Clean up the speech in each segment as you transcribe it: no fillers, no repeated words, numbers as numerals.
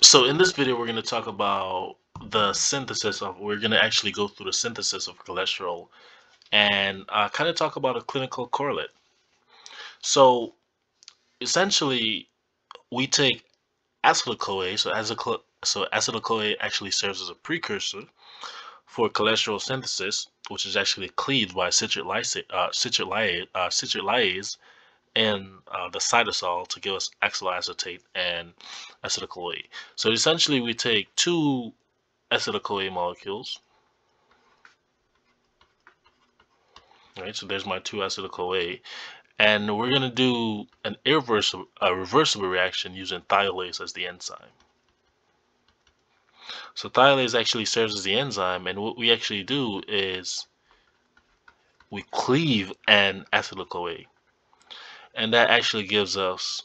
So in this video, we're going to talk about we're going to actually go through the synthesis of cholesterol and kind of talk about a clinical correlate. So essentially, we take acetyl-CoA. So acetyl-CoA actually serves as a precursor for cholesterol synthesis, which is actually cleaved by citric lyase and the cytosol to give us oxaloacetate and acetyl-CoA. So essentially, we take two acetyl-CoA molecules, right? So there's my two acetyl-CoA, and we're gonna do a reversible reaction using thiolase as the enzyme. So thiolase actually serves as the enzyme, and what we actually do is we cleave an acetyl-CoA, and that actually gives us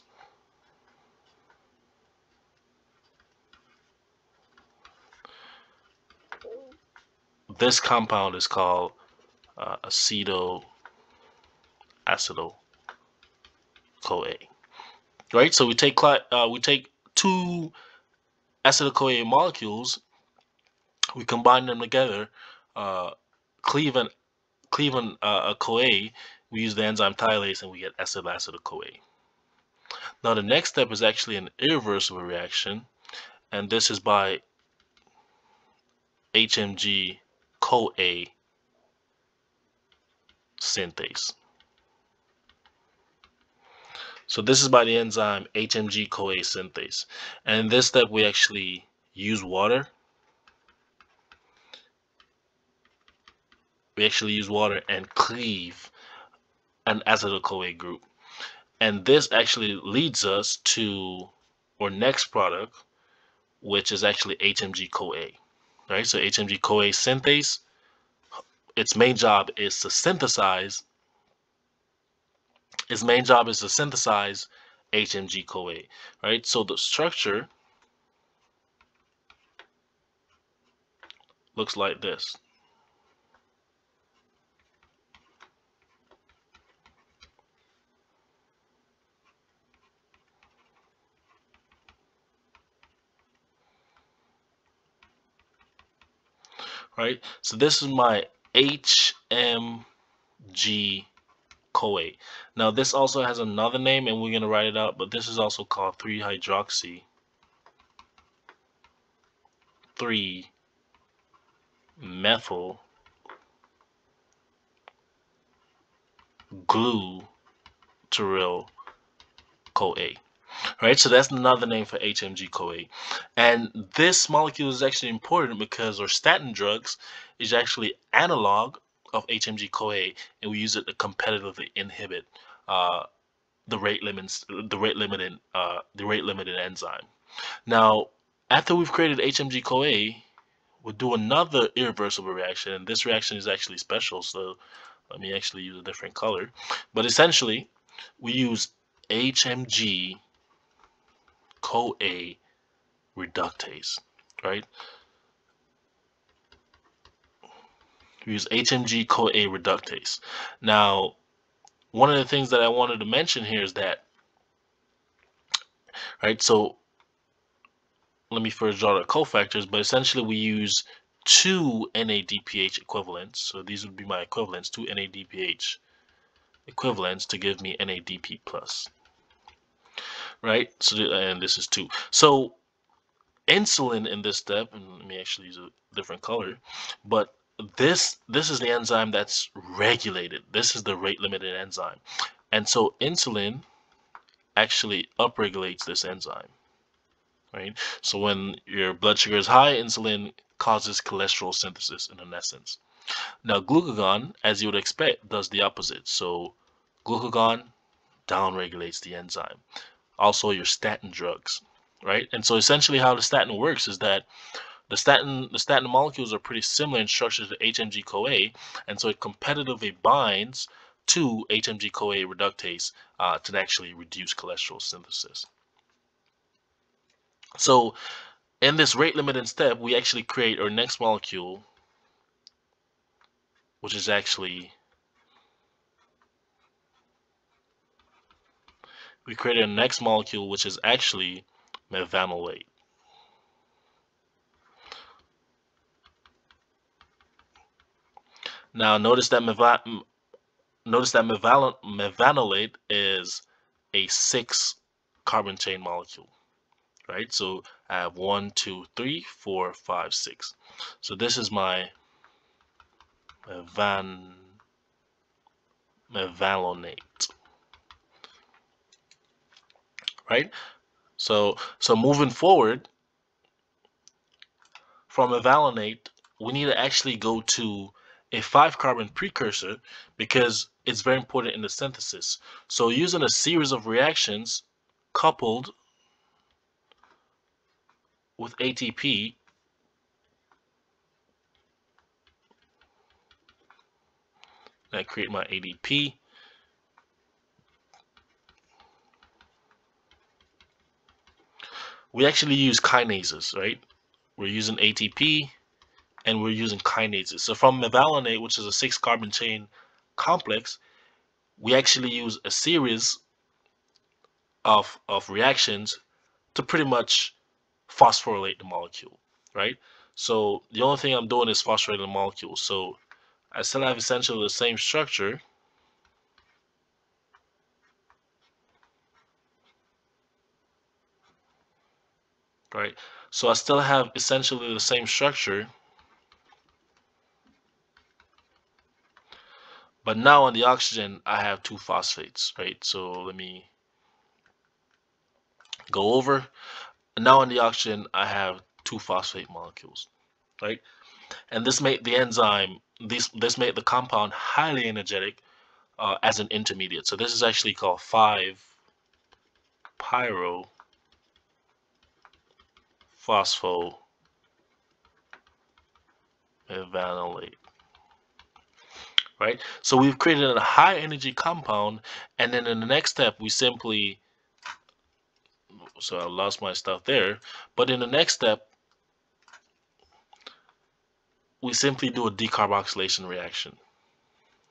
this compound is called acetoacetyl-CoA, right? So we take two acetyl-CoA molecules, we combine them together, uh, cleave a CoA, we use the enzyme thiolase, and we get acetyl-CoA. Now the next step is actually an irreversible reaction, and this is by HMG-CoA synthase. So this is by the enzyme HMG-CoA synthase. And in this step, we actually use water. We actually use water and cleave an acetyl-CoA group. And this actually leads us to our next product, which is actually HMG-CoA. Right? So HMG-CoA synthase, its main job is to synthesize HMG-CoA, right? So the structure looks like this. Right? So this is my HMG-CoA. Now this also has another name, and we're going to write it out, but this is also called 3-hydroxy 3-methyl glutaril CoA. Right, so that's another name for HMG-CoA. And this molecule is actually important because our statin drugs is actually analog of HMG-CoA, and we use it to competitively inhibit the rate-limiting enzyme. Now, after we've created HMG-CoA, we'll do another irreversible reaction, and this reaction is actually special, so let me actually use a different color. But essentially, we use HMG-CoA reductase, right? We use HMG-CoA reductase. Now, one of the things that I wanted to mention here is that, right, so let me first draw the cofactors, but essentially we use two NADPH equivalents. So these would be my equivalents, two NADPH equivalents to give me NADP plus, right? So, and this is 2. So insulin in this step, and let me actually use a different color, but this is the enzyme that's regulated. This is the rate limited enzyme. And so insulin actually upregulates this enzyme, right? So when your blood sugar is high, insulin causes cholesterol synthesis in essence. Now glucagon, as you would expect, does the opposite. So glucagon downregulates the enzyme. Also your statin drugs, right? And so essentially how the statin works is that the statin molecules are pretty similar in structure to HMG-CoA, and so it competitively binds to HMG-CoA reductase to actually reduce cholesterol synthesis. So in this rate limiting step, we actually create our next molecule, which is actually, we created a next molecule which is actually mevanolate. Now notice that mevanolate is a 6 carbon chain molecule, right? So I have 1, 2, 3, 4, 5, 6. So this is my mevalonate, right? So moving forward from mevalonate, we need to actually go to a 5 carbon precursor because it's very important in the synthesis. So using a series of reactions coupled with ATP, I create my ADP. We actually use kinases, right? We're using ATP and we're using kinases. So from mevalonate, which is a 6 carbon chain complex, we actually use a series of reactions to pretty much phosphorylate the molecule, right? So the only thing I'm doing is phosphorylating the molecule. So I still have essentially the same structure, right? So I still have essentially the same structure, but now on the oxygen, I have 2 phosphates, right? So let me go over. Now on the oxygen, I have 2 phosphate molecules, right? And this made the enzyme, this made the compound highly energetic as an intermediate. So this is actually called 5-pyrophosphomevanolate, right? So we've created a high energy compound, and then in the next step, we simply, so I lost my stuff there, but in the next step, we simply do a decarboxylation reaction,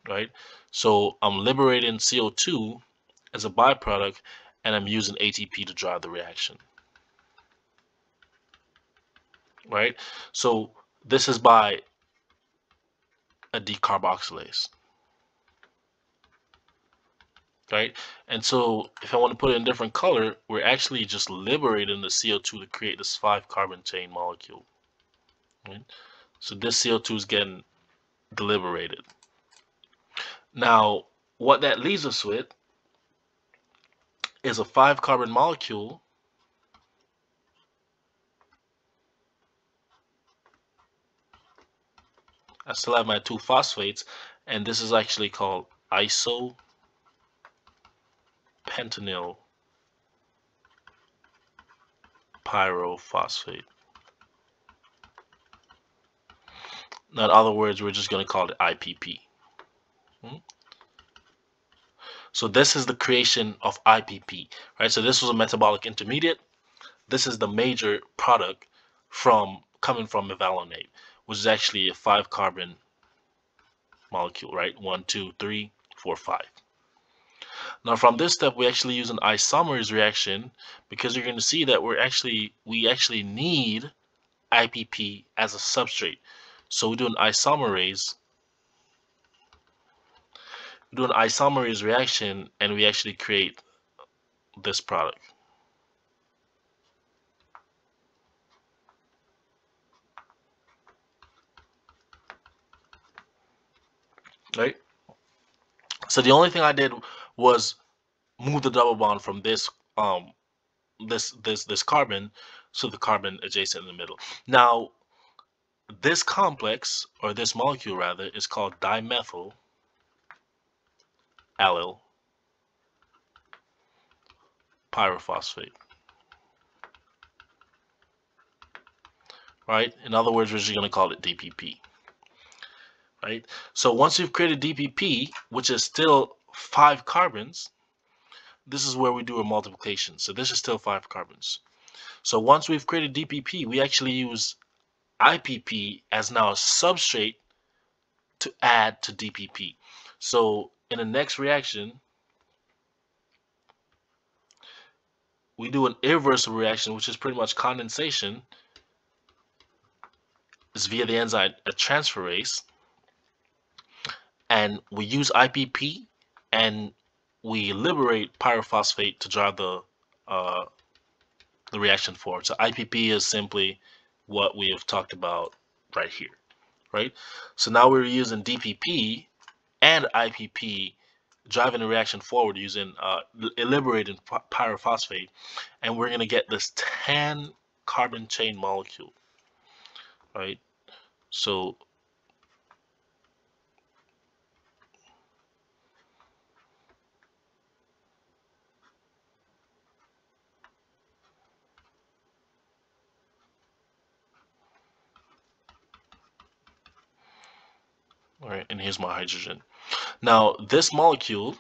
right? So I'm liberating CO2 as a byproduct, and I'm using ATP to drive the reaction, right? So this is by a decarboxylase, right? And so if I want to put it in a different color, we're actually just liberating the CO2 to create this 5 carbon chain molecule, right? So this CO2 is getting deliberated. Now, what that leaves us with is a 5 carbon molecule I still have my 2 phosphates, and this is actually called isopentenyl pyrophosphate. Now, in other words, we're just going to call it IPP. So this is the creation of IPP, right? So this was a metabolic intermediate. This is the major product coming from mevalonate, which is actually a 5 carbon molecule, right? 1, 2, 3, 4, 5. Now from this step, we actually use an isomerase reaction because you're going to see that we actually need IPP as a substrate. So we do an isomerase reaction, and we actually create this product. Right? So the only thing I did was move the double bond from this this carbon to the carbon adjacent in the middle. Now this complex, or this molecule rather, is called dimethyl allyl pyrophosphate. Right? In other words, we're just going to call it DPP. Right? So once you've created DPP, which is still 5 carbons, this is where we do a multiplication. So this is still 5 carbons. So once we've created DPP, we actually use IPP as now a substrate to add to DPP. So in the next reaction, we do an irreversible reaction, which is pretty much condensation. It's via the enzyme a transferase. and we use IPP, and we liberate pyrophosphate to drive the reaction forward. So IPP is simply what we have talked about right here, right? So now we're using DPP and IPP driving the reaction forward using liberating pyrophosphate, and we're going to get this 10 carbon chain molecule, right? So all right, and here's my hydrogen. Now this molecule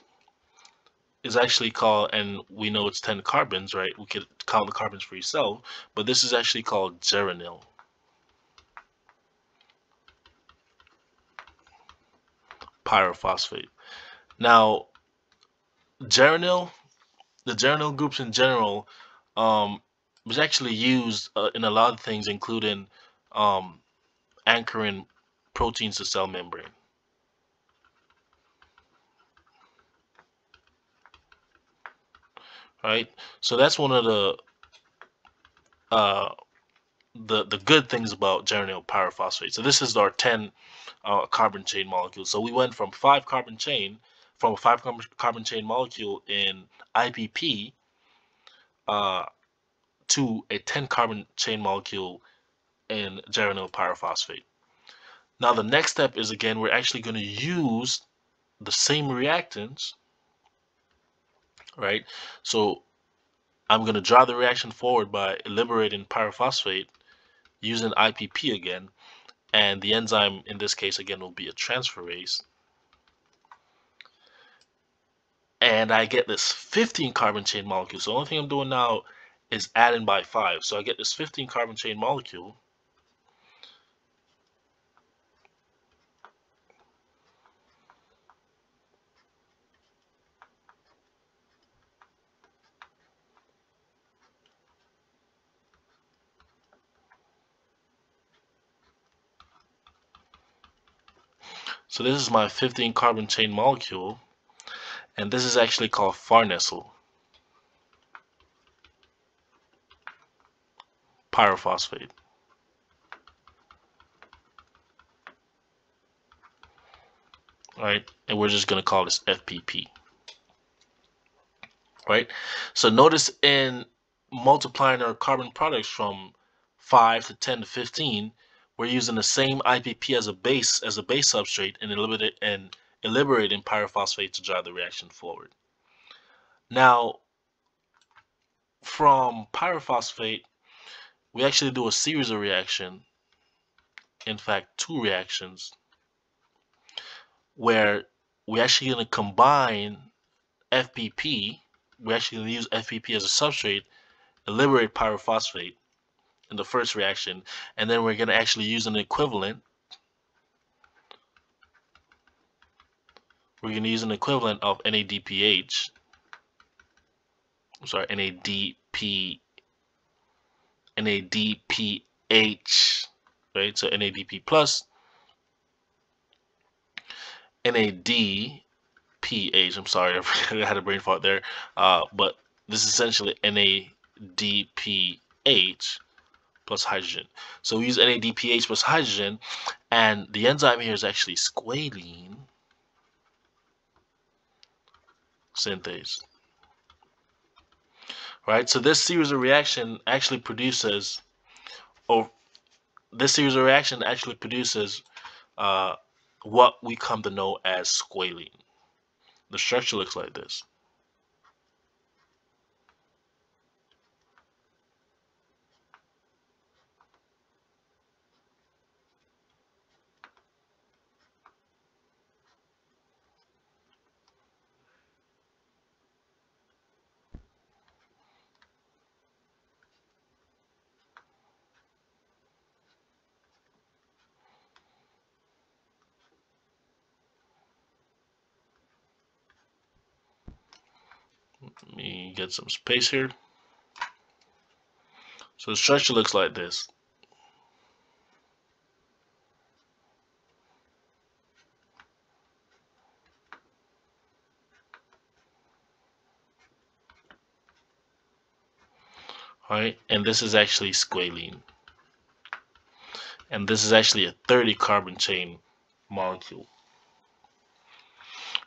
is actually called, and we know it's 10 carbons, right? We could count the carbons for yourself, but this is actually called geranyl pyrophosphate. Now geranyl, the geranyl groups in general, was actually used in a lot of things, including um, anchoring proteins to cell membrane. Right, so that's one of uh, the good things about geranyl pyrophosphate. So this is our 10 carbon chain molecule. So we went from from a 5 carbon chain molecule in IPP to a 10 carbon chain molecule in geranyl pyrophosphate. Now the next step is, again, we're actually going to use the same reactants, right? So I'm going to drive the reaction forward by liberating pyrophosphate using IPP again, and the enzyme in this case again will be a transferase, and I get this 15 carbon chain molecule. So the only thing I'm doing now is adding by 5. So I get this 15 carbon chain molecule, so this is my 15 carbon chain molecule, and this is actually called farnesyl pyrophosphate. Right, and we're just going to call this FPP. Right, so notice in multiplying our carbon products from 5 to 10 to 15, we're using the same IPP as a base substrate, and liberating pyrophosphate to drive the reaction forward. Now from pyrophosphate we actually do a series of reaction, in fact 2 reactions, where we're actually going to combine FPP. We're actually going to use FPP as a substrate and liberate pyrophosphate in the first reaction, and then we're going to actually use an equivalent. We're going to use an equivalent of NADPH. I'm sorry, NADPH, right? So NADP plus NADPH. I'm sorry, I had a brain fart there. But this is essentially NADPH plus hydrogen. So we use NADPH plus hydrogen, and the enzyme here is actually squalene synthase. Right, so this series of reaction actually produces, what we come to know as squalene. The structure looks like this. Let me get some space here. So the structure looks like this. right? And this is actually squalene. And this is actually a 30 carbon chain molecule,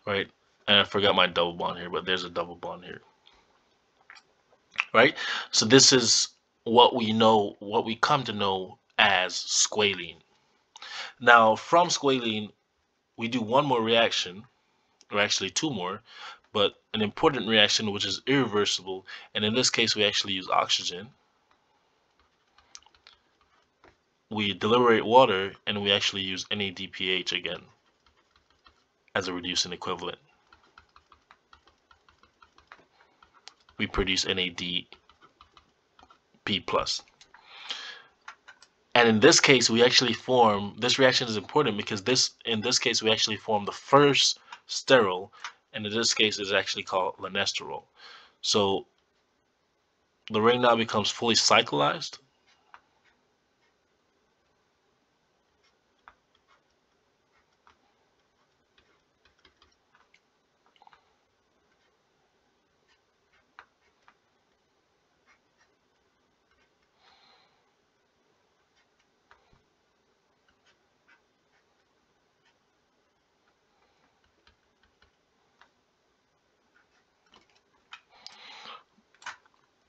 right? And I forgot my double bond here, but there's a double bond here, right? So this is what we know, what we come to know as squalene. Now, from squalene, we do one more reaction, or actually two more, but an important reaction which is irreversible. And in this case, we actually use oxygen. We deliberate water, and we actually use NADPH again as a reducing equivalent. We produce NADP+. And in this case, we actually form, this reaction is important because in this case, we actually form the first sterol, and in this case, it's actually called lanesterol. So the ring now becomes fully cyclized.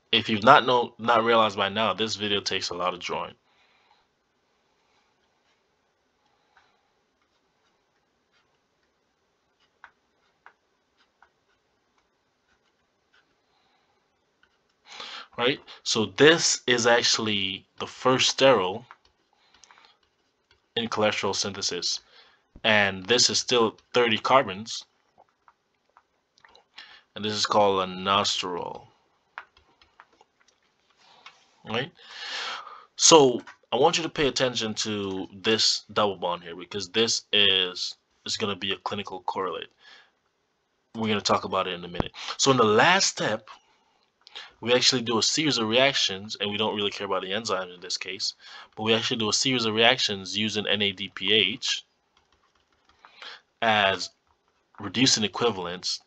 If you've not realized by now, this video takes a lot of drawing. Right? So this is actually the first sterol in cholesterol synthesis. And this is still 30 carbons. And this is called a nosterol. Right? So I want you to pay attention to this double bond here because this is going to be a clinical correlate. We're going to talk about it in a minute. So in the last step, we actually do a series of reactions, and we don't really care about the enzymes in this case, but we actually do a series of reactions using NADPH as reducing equivalents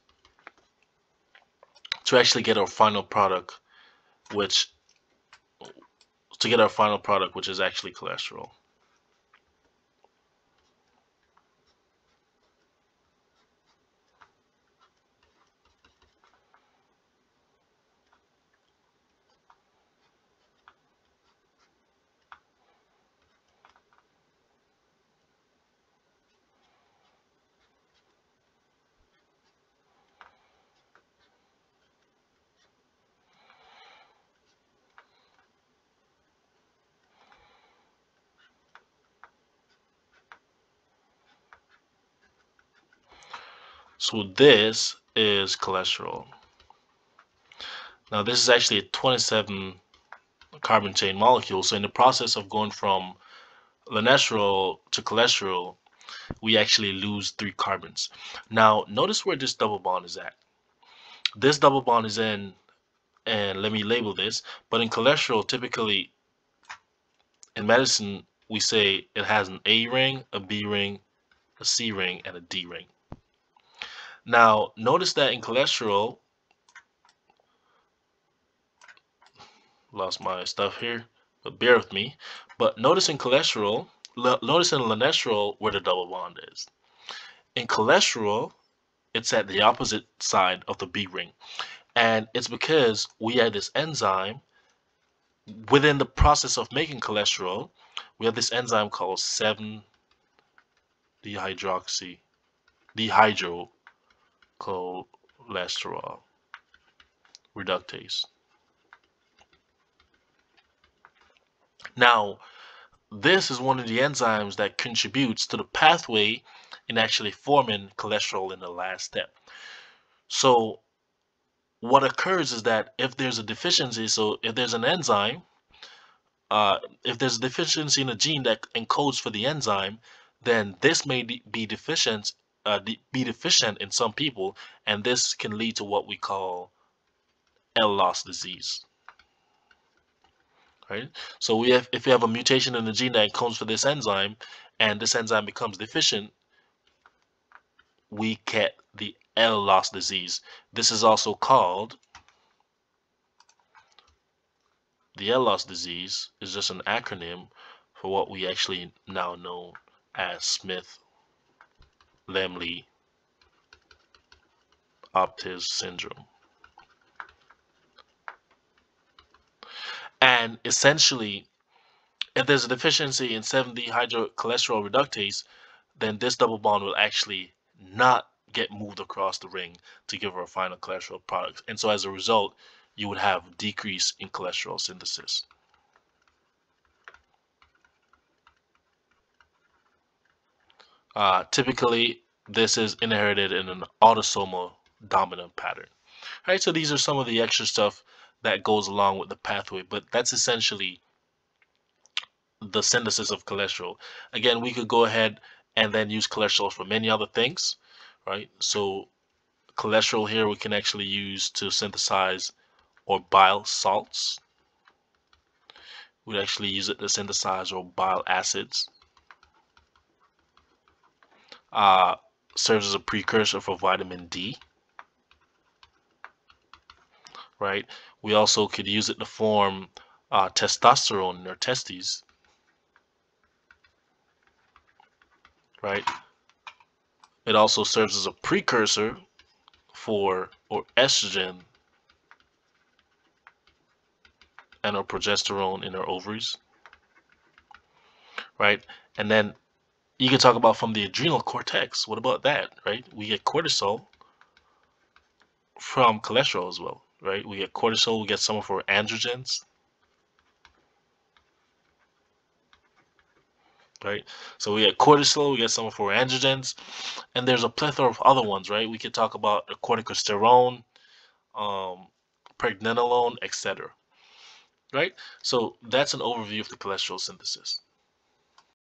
to actually get our final product, which is actually cholesterol. So this is cholesterol. Now this is actually a 27 carbon chain molecule. So in the process of going from lanesterol to cholesterol, we actually lose 3 carbons. Now notice where this double bond is at. This double bond is in, and let me label this, but in cholesterol, typically in medicine, we say it has an A ring, a B ring, a C ring, and a D ring. Now, notice that in cholesterol, lost my stuff here, but bear with me. But notice in cholesterol, notice in lanesterol where the double bond is. In cholesterol, it's at the opposite side of the B ring. And it's because we had this enzyme within the process of making cholesterol. We have this enzyme called 7-dehydrocholesterol reductase. Now, this is one of the enzymes that contributes to the pathway in actually forming cholesterol in the last step. So what occurs is that if there's a deficiency, so if there's an enzyme, if there's a deficiency in a gene that encodes for the enzyme, then this may be deficient in some people, and this can lead to what we call L-loss disease. Right? So if we have a mutation in the gene that encodes for this enzyme, and this enzyme becomes deficient, we get the L-loss disease. This is also called the Ehlers disease is just an acronym for what we actually now know as Smith-Lemli-Opitz syndrome. And essentially, if there's a deficiency in 7-dehydrocholesterol reductase, then this double bond will actually not get moved across the ring to give her a final cholesterol product. And so as a result, you would have decrease in cholesterol synthesis. Typically, this is inherited in an autosomal dominant pattern. All right, so these are some of the extra stuff that goes along with the pathway, but that's essentially the synthesis of cholesterol. Again, we could go ahead and then use cholesterol for many other things, right? So cholesterol here we can actually use to synthesize or bile salts. We'd actually use it to synthesize or bile acids. Serves as a precursor for vitamin D, right? We also could use it to form testosterone in our testes, right? It also serves as a precursor for estrogen and our progesterone in our ovaries, right? And then you can talk about from the adrenal cortex. What about that, right? We get cortisol from cholesterol as well, right? We get cortisol, we get some of our androgens, right? So we get cortisol, we get some of our androgens, and there's a plethora of other ones, right? We could talk about the corticosterone, pregnenolone, etc. Right? So that's an overview of the cholesterol synthesis.